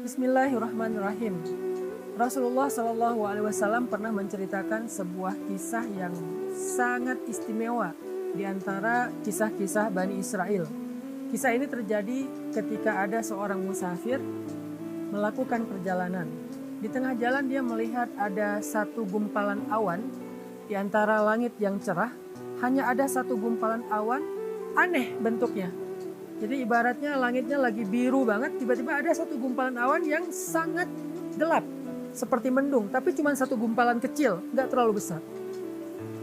Bismillahirrahmanirrahim. Rasulullah Shallallahu Alaihi Wasallam pernah menceritakan sebuah kisah yang sangat istimewa di antara kisah-kisah Bani Israel. Kisah ini terjadi ketika ada seorang musafir melakukan perjalanan. Di tengah jalan dia melihat ada satu gumpalan awan di antara langit yang cerah. Hanya ada satu gumpalan awan, aneh bentuknya. Jadi ibaratnya langitnya lagi biru banget, tiba-tiba ada satu gumpalan awan yang sangat gelap. Seperti mendung, tapi cuma satu gumpalan kecil, nggak terlalu besar.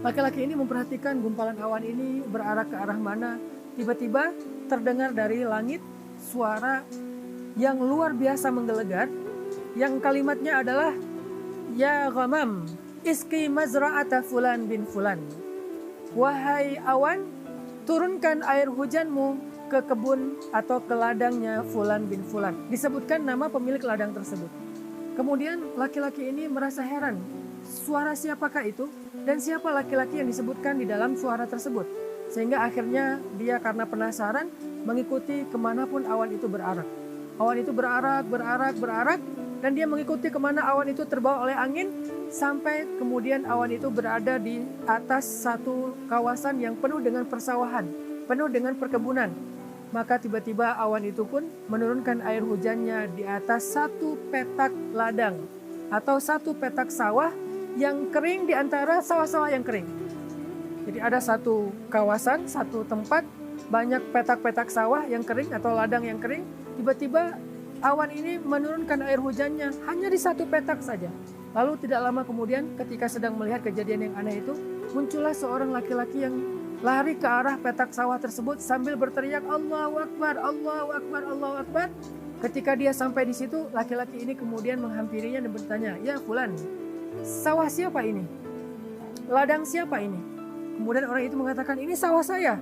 Laki-laki ini memperhatikan gumpalan awan ini berarah ke arah mana. Tiba-tiba terdengar dari langit suara yang luar biasa menggelegar. Yang kalimatnya adalah, Ya ghamam, iski mazra'ata fulan bin fulan. Wahai awan, turunkan air hujanmu ke kebun atau ke ladangnya Fulan bin Fulan. Disebutkan nama pemilik ladang tersebut. Kemudian laki-laki ini merasa heran. Suara siapakah itu? Dan siapa laki-laki yang disebutkan di dalam suara tersebut? Sehingga akhirnya dia karena penasaran mengikuti kemanapun awan itu berarak. Awan itu berarak. Dan dia mengikuti kemana awan itu terbawa oleh angin. Sampai kemudian awan itu berada di atas satu kawasan yang penuh dengan persawahan. Penuh dengan perkebunan. Maka tiba-tiba awan itu pun menurunkan air hujannya di atas satu petak ladang atau satu petak sawah yang kering di antara sawah-sawah yang kering. Jadi ada satu kawasan, satu tempat, banyak petak-petak sawah yang kering atau ladang yang kering. Tiba-tiba awan ini menurunkan air hujannya hanya di satu petak saja. Lalu tidak lama kemudian ketika sedang melihat kejadian yang aneh itu, muncullah seorang laki-laki yang lari ke arah petak sawah tersebut sambil berteriak Allahu Akbar, Allahu Akbar, Allahu Akbar. Ketika dia sampai di situ, laki-laki ini kemudian menghampirinya dan bertanya, Ya Fulan, sawah siapa ini? Ladang siapa ini? Kemudian orang itu mengatakan, ini sawah saya.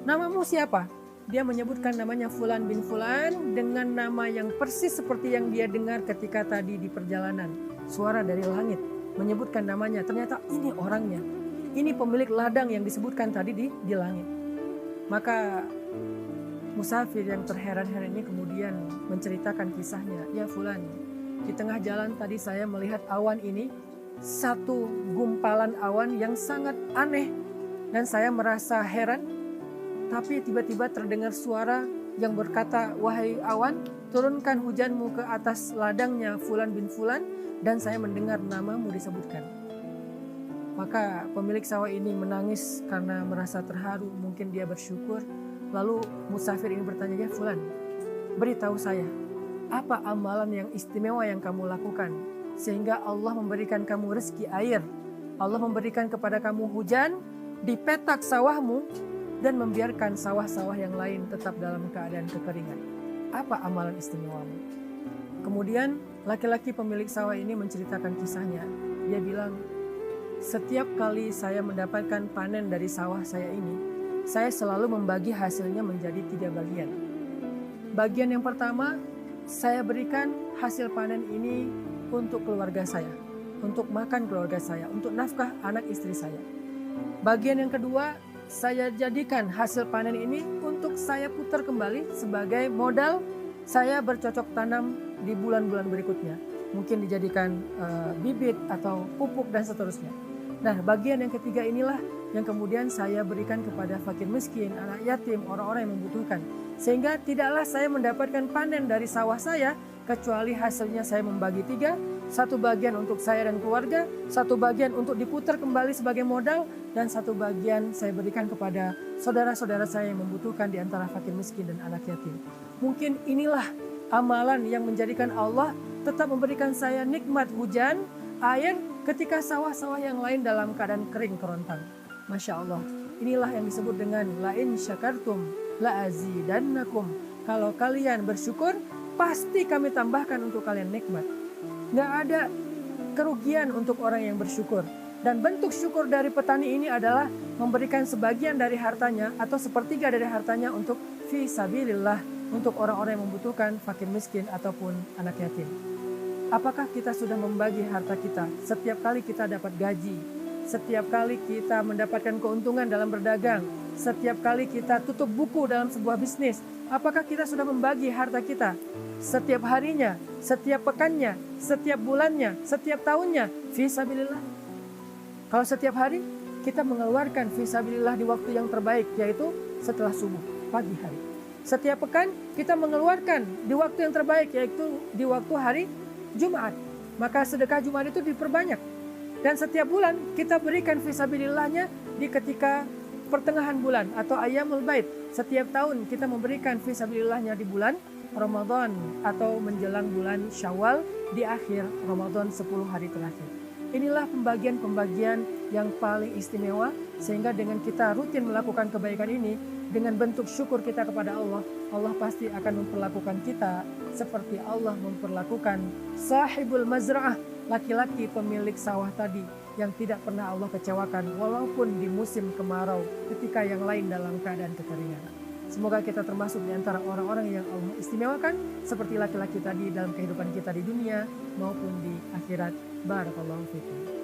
Namamu siapa? Dia menyebutkan namanya Fulan bin Fulan dengan nama yang persis seperti yang dia dengar ketika tadi di perjalanan. Suara dari langit menyebutkan namanya, ternyata ini orangnya. Ini pemilik ladang yang disebutkan tadi di langit. Maka musafir yang terheran-heran ini kemudian menceritakan kisahnya. Ya Fulan, di tengah jalan tadi saya melihat awan ini, satu gumpalan awan yang sangat aneh. Dan saya merasa heran, tapi tiba-tiba terdengar suara yang berkata, Wahai awan, turunkan hujanmu ke atas ladangnya Fulan bin Fulan, dan saya mendengar namamu disebutkan. Maka pemilik sawah ini menangis karena merasa terharu, mungkin dia bersyukur. Lalu musafir ini bertanya, Ya Fulan, beritahu saya, apa amalan yang istimewa yang kamu lakukan? Sehingga Allah memberikan kamu rezeki air. Allah memberikan kepada kamu hujan di petak sawahmu dan membiarkan sawah-sawah yang lain tetap dalam keadaan kekeringan. Apa amalan istimewamu? Kemudian laki-laki pemilik sawah ini menceritakan kisahnya. Dia bilang, setiap kali saya mendapatkan panen dari sawah saya ini, saya selalu membagi hasilnya menjadi 3 bagian. Bagian yang pertama, saya berikan hasil panen ini untuk keluarga saya, untuk makan keluarga saya, untuk nafkah anak istri saya. Bagian yang kedua, saya jadikan hasil panen ini untuk saya putar kembali sebagai modal saya bercocok tanam di bulan-bulan berikutnya. Mungkin dijadikan bibit atau pupuk dan seterusnya. Nah, bagian yang ketiga inilah yang kemudian saya berikan kepada fakir miskin, anak yatim, orang-orang yang membutuhkan. Sehingga tidaklah saya mendapatkan panen dari sawah saya, kecuali hasilnya saya membagi 3. 1 bagian untuk saya dan keluarga, 1 bagian untuk diputar kembali sebagai modal, dan 1 bagian saya berikan kepada saudara-saudara saya yang membutuhkan di antara fakir miskin dan anak yatim. Mungkin inilah amalan yang menjadikan Allah tetap memberikan saya nikmat hujan, air, ketika sawah-sawah yang lain dalam keadaan kering kerontang. Masya Allah, inilah yang disebut dengan la'in syakartum la'azidannakum. Kalau kalian bersyukur, pasti kami tambahkan untuk kalian nikmat. Nggak ada kerugian untuk orang yang bersyukur. Dan bentuk syukur dari petani ini adalah memberikan sebagian dari hartanya atau 1/3 dari hartanya untuk fi sabilillah, untuk orang-orang yang membutuhkan, fakir miskin ataupun anak yatim. Apakah kita sudah membagi harta kita? Setiap kali kita dapat gaji, setiap kali kita mendapatkan keuntungan dalam berdagang, setiap kali kita tutup buku dalam sebuah bisnis, apakah kita sudah membagi harta kita? setiap harinya, setiap pekannya, setiap bulannya, setiap tahunnya, fisabilillah. Kalau setiap hari kita mengeluarkan fisabilillah di waktu yang terbaik, yaitu setelah subuh, pagi hari. Setiap pekan kita mengeluarkan di waktu yang terbaik, yaitu di waktu hari Jumat. Maka sedekah Jumat itu diperbanyak. Dan setiap bulan kita berikan fisabilillahnya di ketika pertengahan bulan atau ayyamul bait. Setiap tahun kita memberikan fisabilillahnya di bulan Ramadan atau menjelang bulan Syawal di akhir Ramadan 10 hari terakhir. Inilah pembagian-pembagian yang paling istimewa, sehingga dengan kita rutin melakukan kebaikan ini, dengan bentuk syukur kita kepada Allah, Allah pasti akan memperlakukan kita seperti Allah memperlakukan sahibul mazra'ah, laki-laki pemilik sawah tadi, yang tidak pernah Allah kecewakan walaupun di musim kemarau ketika yang lain dalam keadaan kekeringan. Semoga kita termasuk di antara orang-orang yang Allah istimewakan seperti laki-laki tadi dalam kehidupan kita di dunia maupun di akhirat. Barakallahu fikum.